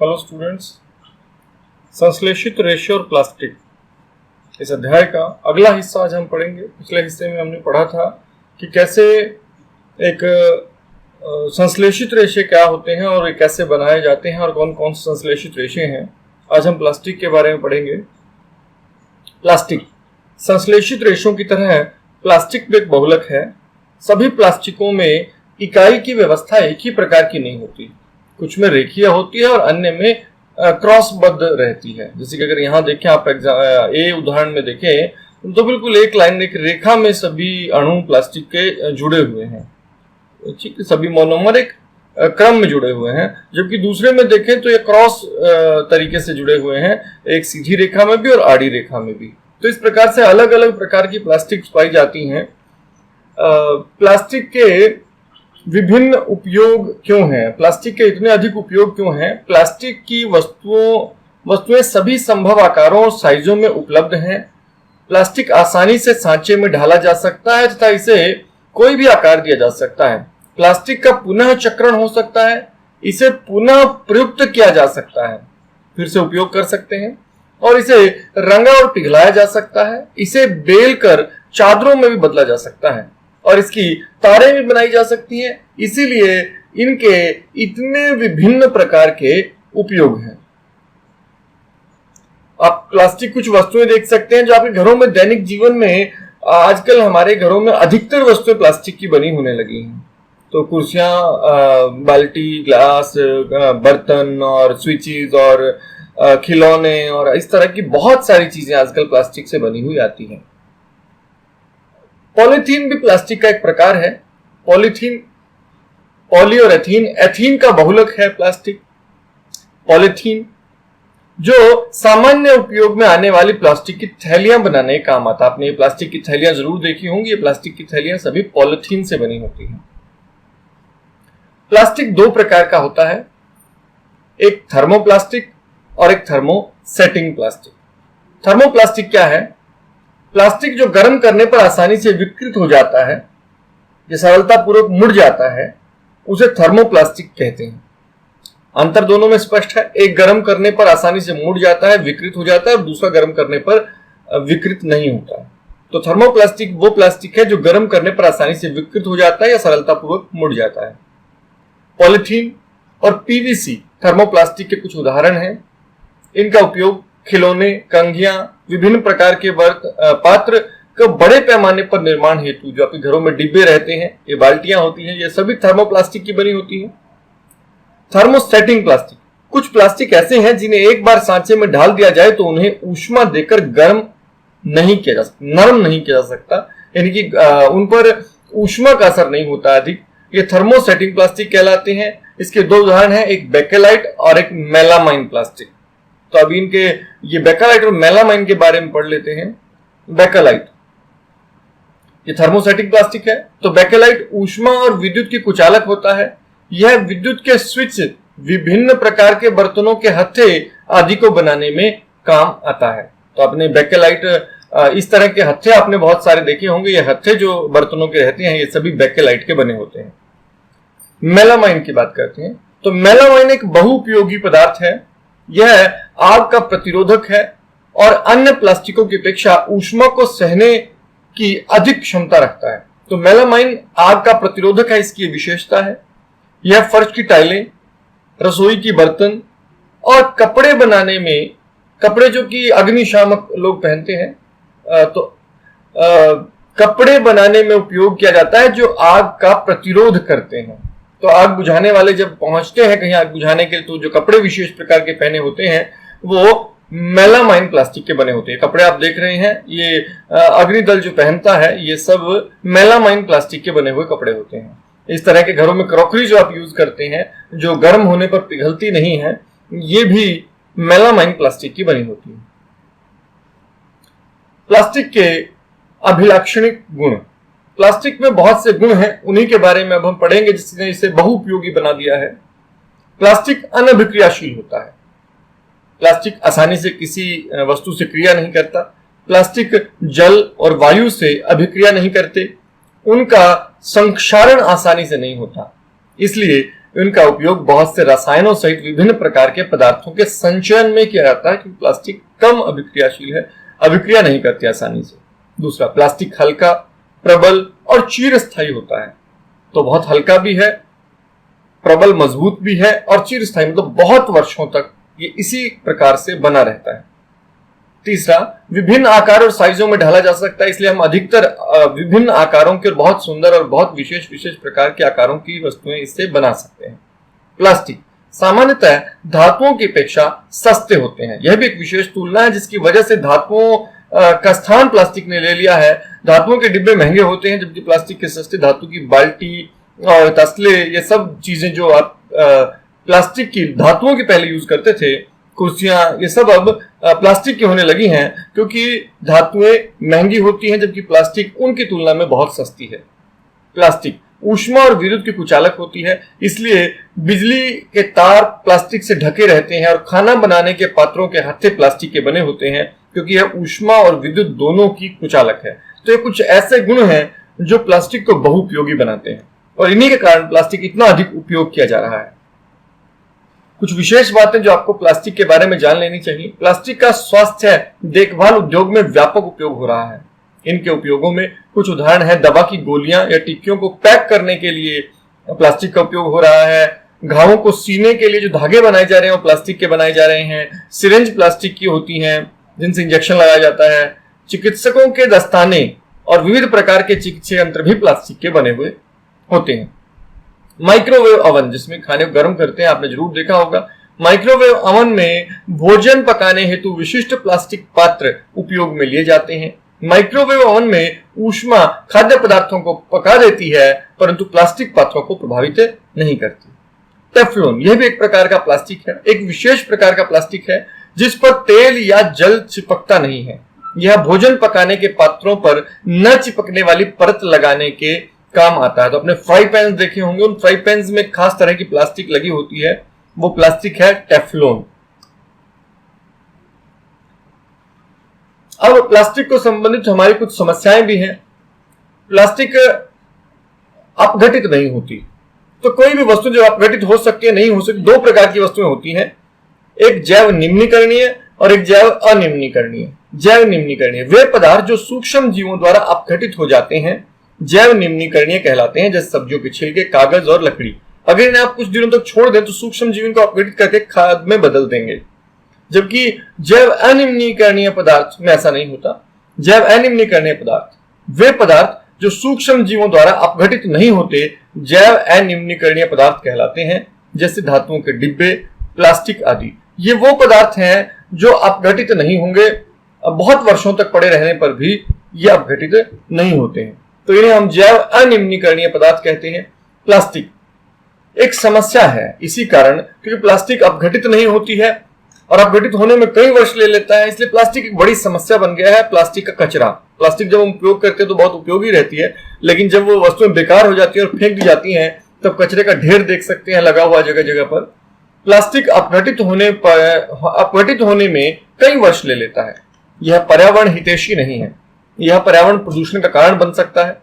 Hello students, संश्लेषित रेशे और प्लास्टिक इस अध्याय का अगला हिस्सा आज हम पढ़ेंगे। पिछले हिस्से में हमने पढ़ा था कि कैसे एक संश्लेषित रेशे क्या होते हैं और वे कैसे बनाए जाते हैं और कौन कौन से संश्लेषित रेशे हैं। आज हम प्लास्टिक के बारे में पढ़ेंगे। प्लास्टिक संश्लेषित रेशों की तरह प्लास्टिक भी एक बहुलक है। सभी प्लास्टिकों में इकाई की व्यवस्था एक ही प्रकार की नहीं होती, कुछ में रेखीय होती है और अन्य में क्रॉसबद्ध रहती है। जैसे कि अगर यहाँ देखें आप ए उदाहरण में देखें तो बिल्कुल एक लाइन एक रेखा में सभी अणु प्लास्टिक के जुड़े हुए हैं, ठीक है, सभी मोनोमर एक क्रम में जुड़े हुए हैं। जबकि दूसरे में देखें तो ये क्रॉस तरीके से जुड़े हुए हैं, एक सीधी रेखा में भी और आड़ी रेखा में भी। तो इस प्रकार से अलग अलग प्रकार की प्लास्टिक पाई जाती हैं। प्लास्टिक के विभिन्न उपयोग क्यों हैं, प्लास्टिक के इतने अधिक उपयोग क्यों हैं? प्लास्टिक की वस्तुएं सभी संभव आकारों और साइजों में उपलब्ध हैं। प्लास्टिक आसानी से सांचे में ढाला जा सकता है तथा इसे कोई भी आकार दिया जा सकता है। प्लास्टिक का पुनः चक्रण हो सकता है, इसे पुनः प्रयुक्त किया जा सकता है, फिर से उपयोग कर सकते हैं, और इसे रंगा और पिघलाया जा सकता है। इसे बेल कर चादरों में भी बदला जा सकता है और इसकी तारें भी बनाई जा सकती हैं। इसीलिए इनके इतने विभिन्न प्रकार के उपयोग हैं। आप प्लास्टिक कुछ वस्तुएं देख सकते हैं जो आपके घरों में दैनिक जीवन में आजकल हमारे घरों में अधिकतर वस्तुएं प्लास्टिक की बनी होने लगी हैं। तो कुर्सियां, बाल्टी, ग्लास, बर्तन और स्विचेस और खिलौने और इस तरह की बहुत सारी चीजें आजकल प्लास्टिक से बनी हुई आती हैं। पॉलीथीन भी प्लास्टिक का एक प्रकार है। पॉलीथीन, पॉली और एथीन, एथीन का बहुलक है प्लास्टिक। पॉलीथीन जो सामान्य उपयोग में आने वाली प्लास्टिक की थैलियां बनाने का काम आता है। आपने ये प्लास्टिक की थैलियां जरूर देखी होंगी। ये प्लास्टिक की थैलियां सभी पॉलीथीन से बनी होती हैं। प्लास्टिक दो प्रकार का होता है, एक थर्मोप्लास्टिक और एक थर्मोसेटिंग प्लास्टिक। थर्मोप्लास्टिक क्या है? प्लास्टिक जो गर्म करने पर आसानी से विकृत हो जाता है, जो सरलतापूर्वक मुड़ जाता है, उसे थर्मोप्लास्टिक कहते हैं। अंतर दोनों में स्पष्ट है। एक गर्म करने पर आसानी से मुड़ जाता है, विकृत हो जाता है, और दूसरा गर्म करने पर विकृत नहीं होता है। तो थर्मोप्लास्टिक वो प्लास्टिक है जो गर्म करने पर आसानी से विकृत हो जाता है या सरलतापूर्वक मुड़ जाता है। पॉलीथीन और पीवीसी थर्मोप्लास्टिक के कुछ उदाहरण हैं। इनका उपयोग खिलौने, कंघियां, विभिन्न प्रकार के पात्र का बड़े पैमाने पर निर्माण हेतु, जो आपके घरों में डिब्बे रहते हैं, ये बाल्टियां होती हैं, ये सभी थर्मोप्लास्टिक की बनी होती हैं। थर्मोसेटिंग प्लास्टिक, कुछ प्लास्टिक ऐसे हैं जिन्हें एक बार सांचे में ढाल दिया जाए तो उन्हें ऊष्मा देकर गर्म नहीं किया जा सकता, नरम नहीं किया जा सकता, यानी कि उन पर ऊष्मा का असर नहीं होता अधिक। ये थर्मोसेटिंग प्लास्टिक कहलाते हैं। इसके दो उदाहरण हैं, एक बेकेलाइट और एक मेलामाइन प्लास्टिक। तो अभी इनके ये बेकेलाइट और मेलामाइन के बारे में पढ़ लेते हैं। बेकेलाइट ये थर्मोसेटिक प्लास्टिक है। तो बेकेलाइट ऊष्मा और विद्युत की कुचालक होता है। यह विद्युत के स्विच, विभिन्न प्रकार के बर्तनों के हत्थे आदि को बनाने में काम आता है। तो आपने बेकेलाइट, इस तरह के हत्थे आपने बहुत सारे देखे होंगे। ये हत्थे जो बर्तनों के रहते हैं, ये सभी बेकेलाइट के बने होते हैं। मेलामाइन की बात करते हैं तो मेलामाइन एक बहुउपयोगी पदार्थ है। यह आग का प्रतिरोधक है और अन्य प्लास्टिकों की अपेक्षा ऊष्मा को सहने की अधिक क्षमता रखता है। तो मेलामाइन आग का प्रतिरोधक है, इसकी विशेषता है। यह फर्श की टाइलें, रसोई की बर्तन और कपड़े बनाने में, कपड़े जो कि अग्निशामक लोग पहनते हैं, कपड़े बनाने में उपयोग किया जाता है जो आग का प्रतिरोध करते हैं। तो आग बुझाने वाले जब पहुंचते हैं कहीं आग बुझाने के लिए, तो जो कपड़े विशेष प्रकार के पहने होते हैं वो मेलामाइन प्लास्टिक के बने होते हैं। कपड़े आप देख रहे हैं, ये अग्निदल जो पहनता है, ये सब मेलामाइन प्लास्टिक के बने हुए कपड़े होते हैं। इस तरह के घरों में क्रॉकरी जो आप यूज करते हैं, जो गर्म होने पर पिघलती नहीं है, ये भी मेलामाइन प्लास्टिक की बनी होती है। प्लास्टिक के अभिलाक्षणिक गुण, प्लास्टिक में बहुत से गुण हैं, उन्हीं के बारे में अब हम पढ़ेंगे जिसने इसे बहुउपयोगी बना दिया है। प्लास्टिक अनभिक्रियाशील होता है। प्लास्टिक आसानी से किसी वस्तु से क्रिया नहीं करता। प्लास्टिक जल और वायु से अभिक्रिया नहीं करते। उनका संक्षारण आसानी से नहीं होता, इसलिए इनका उपयोग बहुत से रसायनों सहित विभिन्न प्रकार के पदार्थों के संचयन में किया जाता है, क्योंकि प्लास्टिक कम अभिक्रियाशील है, अभिक्रिया नहीं करती आसानी से। दूसरा, प्लास्टिक हल्का, प्रबल और चिरस्थायी होता है। तो बहुत हल्का भी है, प्रबल मजबूत भी है और चिरस्थायी मतलब बहुत वर्षों तक ये इसी प्रकार से बना रहता है। तीसरा, विभिन्न आकार और साइजों में ढाला जा सकता है, इसलिए हम अधिकतर विभिन्न आकारों के बहुत सुंदर और बहुत विशेष विशेष प्रकार के आकारों की वस्तुएं इससे बना सकते हैं। प्लास्टिक सामान्यतः धातुओं की अपेक्षा सस्ते होते हैं। यह भी एक विशेष तुलना है जिसकी वजह से धातुओं का स्थान प्लास्टिक ने ले लिया है। धातुओं के डिब्बे महंगे होते हैं, जबकि प्लास्टिक के सस्ते। धातु की बाल्टी और तसले, ये सब चीजें जो आप प्लास्टिक की धातुओं की पहले यूज करते थे, कुर्सियां, ये सब अब प्लास्टिक की होने लगी हैं, क्योंकि धातुएं महंगी होती हैं जबकि प्लास्टिक उनकी तुलना में बहुत सस्ती है। प्लास्टिक ऊष्मा और विद्युत की कुचालक होती है, इसलिए बिजली के तार प्लास्टिक से ढके रहते हैं और खाना बनाने के पात्रों के हत्थे प्लास्टिक के बने होते हैं, क्योंकि यह ऊष्मा और विद्युत दोनों की कुचालक है। तो ये कुछ ऐसे गुण हैं जो प्लास्टिक को बहुउपयोगी बनाते हैं और इन्हीं के कारण प्लास्टिक इतना अधिक उपयोग किया जा रहा है। कुछ विशेष बातें जो आपको प्लास्टिक के बारे में जान लेनी चाहिए। प्लास्टिक का स्वास्थ्य देखभाल उद्योग में व्यापक उपयोग हो रहा है। इनके उपयोगों में कुछ उदाहरण है, दवा की गोलियां या टिक्कियों को पैक करने के लिए प्लास्टिक का उपयोग हो रहा है। घावों को सीने के लिए जो धागे बनाए जा रहे हैं वो प्लास्टिक के बनाए जा रहे हैं। सिरिंज प्लास्टिक की होती हैं जिनसे इंजेक्शन लगाया जाता है। चिकित्सकों के दस्ताने और विविध प्रकार के चिकित्सा यंत्र भी प्लास्टिक के बने हुए होते हैं। माइक्रोवेव ओवन, जिसमें खाने को गर्म करते हैं, आपने जरूर देखा होगा। माइक्रोवेव ओवन में भोजन पकाने हेतु विशिष्ट प्लास्टिक पात्र उपयोग में लिए जाते हैं। माइक्रोवेव ओवन में ऊष्मा खाद्य पदार्थों को पका देती है, परंतु प्लास्टिक पात्रों को प्रभावित नहीं करती। टेफ्लॉन, यह भी एक प्रकार का प्लास्टिक है, एक विशेष प्रकार का प्लास्टिक है जिस पर तेल या जल चिपकता नहीं है। यह भोजन पकाने के पात्रों पर न चिपकने वाली परत लगाने के काम आता है। तो अपने फ्राई पैन देखे होंगे, उन फ्राई पैन में खास तरह की प्लास्टिक लगी होती है, वो प्लास्टिक है टेफ्लॉन। अब प्लास्टिक को संबंधित हमारी कुछ समस्याएं भी हैं। प्लास्टिक अपघटित नहीं होती, तो कोई भी वस्तु जो अपघटित हो सकती है नहीं हो सकती, दो प्रकार की वस्तुएं होती हैं, एक जैव निम्नीकरणीय और एक जैव अनिम्नीकरणीय। जैव निम्नीकरणीय वे पदार्थ जो सूक्ष्म जीवों द्वारा अपघटित हो जाते हैं, जैव निम्नीकरणीय कहलाते हैं, जैसे सब्जियों के छिलके, कागज और लकड़ी। अगर इन्हें आप कुछ दिनों तक छोड़ दें तो सूक्ष्म जीवों को अपघटित करके खाद में बदल देंगे, जबकि जैव अनिम्नीकरणीय पदार्थ में ऐसा नहीं होता। जैव अनिम्नीकरणीय पदार्थ वे पदार्थ जो सूक्ष्म जीवों द्वारा अपघटित नहीं होते, जैव अनिम्नीकरणीय पदार्थ कहलाते हैं, जैसे धातुओं के डिब्बे, प्लास्टिक आदि। ये वो पदार्थ हैं जो अपघटित नहीं होंगे, बहुत वर्षों तक पड़े रहने पर भी ये अपघटित नहीं होते हैं, तो इन्हें हम जैव अनिम्नीकरणीय पदार्थ कहते हैं। प्लास्टिक एक समस्या है इसी कारण, क्योंकि प्लास्टिक अपघटित नहीं होती है और अपघटित होने में कई वर्ष ले लेता है, इसलिए प्लास्टिक एक बड़ी समस्या बन गया है। प्लास्टिक का कचरा, प्लास्टिक जब हम उपयोग करते हैं तो बहुत उपयोगी रहती है, लेकिन जब वो वस्तुएं बेकार हो जाती है और फेंक दी जाती हैं, तब कचरे का ढेर देख सकते हैं लगा हुआ जगह जगह पर। प्लास्टिक अपघटित होने में कई वर्ष ले लेता है। यह पर्यावरण हितैषी नहीं है, यह पर्यावरण प्रदूषण का कारण बन सकता है।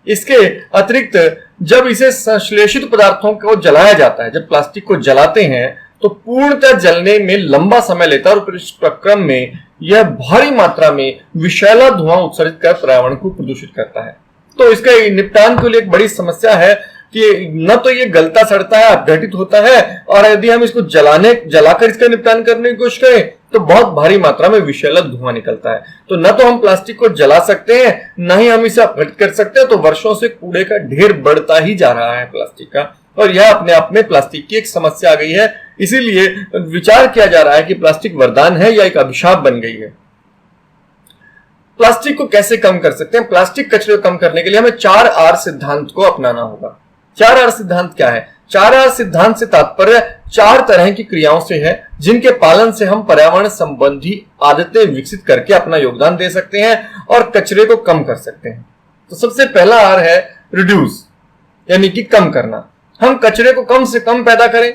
इसके अतिरिक्त जब इसे संश्लेषित पदार्थों को जलाया जाता है, जब प्लास्टिक को जलाते हैं तो पूर्णतः जलने में लंबा समय लेता है और इस प्रक्रम में यह भारी मात्रा में विषैला धुआं उत्सर्जित कर पर्यावरण को प्रदूषित करता है। तो इसका निपटान के लिए एक बड़ी समस्या है कि न तो ये गलता सड़ता है, अपघटित होता है, और यदि हम इसको जलाकर इसका निपटान करने की कोशिश करें तो बहुत भारी मात्रा में विषैला धुआं निकलता है। तो न तो हम प्लास्टिक को जला सकते हैं, न ही हम इसे अपघटित कर सकते हैं, तो वर्षों से कूड़े का ढेर बढ़ता ही जा रहा है प्लास्टिक का, और यह अपने आप में प्लास्टिक की एक समस्या आ गई है। इसीलिए विचार किया जा रहा है कि प्लास्टिक वरदान है या एक अभिशाप बन गई है। प्लास्टिक को कैसे कम कर सकते हैं? प्लास्टिक कचरे को कम करने के लिए हमें 4R सिद्धांत को अपनाना होगा। 4R सिद्धांत क्या है? 4R सिद्धांत से तात्पर्य 4 तरह की क्रियाओं से है, जिनके पालन से हम पर्यावरण संबंधी आदतें विकसित करके अपना योगदान दे सकते हैं और कचरे को कम कर सकते हैं। तो सबसे पहला R है रिड्यूस, यानी कि कम करना। हम कचरे को कम से कम पैदा करें,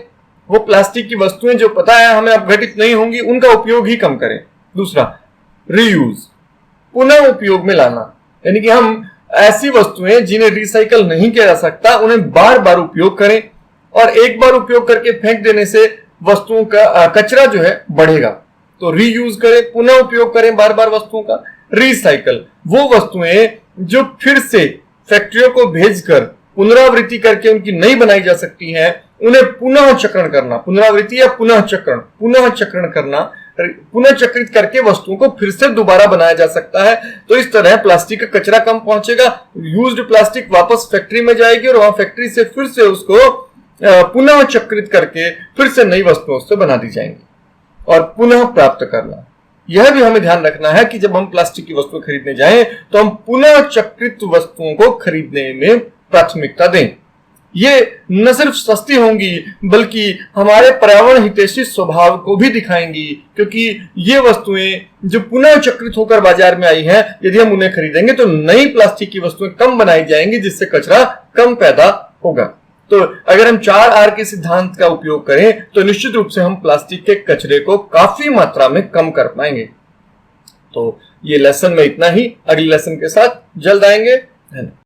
वो प्लास्टिक की वस्तुएं जो पता है हमें अपघटित नहीं होंगी, उनका उपयोग ही कम करें। दूसरा रीयूज, पुनः उपयोग में लाना, यानी कि हम ऐसी वस्तुएं जिन्हें रिसाइकल नहीं किया जा सकता उन्हें बार बार उपयोग करें। और एक बार उपयोग करके फेंक देने से वस्तुओं का कचरा जो है बढ़ेगा। तो रीयूज करें, पुनः उपयोग करें बार बार वस्तुओं का। रिसाइकल, वो वस्तुएं जो फिर से फैक्ट्रियों को भेजकर पुनरावृत्ति करके उनकी नई बनाई जा सकती हैं, उन्हें पुनः चक्रण करना, पुनरावृत्ति या पुनः चक्रण करना, पुनः चक्रित करके वस्तुओं को फिर से दोबारा बनाया जा सकता है। तो इस तरह प्लास्टिक का कचरा कम पहुंचेगा, यूज्ड प्लास्टिक वापस फैक्ट्री में जाएगी और वहां फैक्ट्री से फिर से उसको पुनः चक्रित करके फिर से नई वस्तुओं से बना दी जाएंगी। और पुनः प्राप्त करना, यह भी हमें ध्यान रखना है कि जब हम प्लास्टिक की वस्तु खरीदने जाएं तो हम पुनः चक्रित वस्तुओं को खरीदने में प्राथमिकता दें। ये न सिर्फ सस्ती होंगी बल्कि हमारे पर्यावरण हितैषी स्वभाव को भी दिखाएंगी, क्योंकि ये वस्तुएं जो पुनः चक्रित होकर बाजार में आई हैं, यदि हम उन्हें खरीदेंगे तो नई प्लास्टिक की वस्तुएं कम बनाई जाएंगी, जिससे कचरा कम पैदा होगा। तो अगर हम 4R के सिद्धांत का उपयोग करें तो निश्चित रूप से हम प्लास्टिक के कचरे को काफी मात्रा में कम कर पाएंगे। तो ये लेसन में इतना ही, अगले लेसन के साथ जल्द आएंगे। धन्यवाद।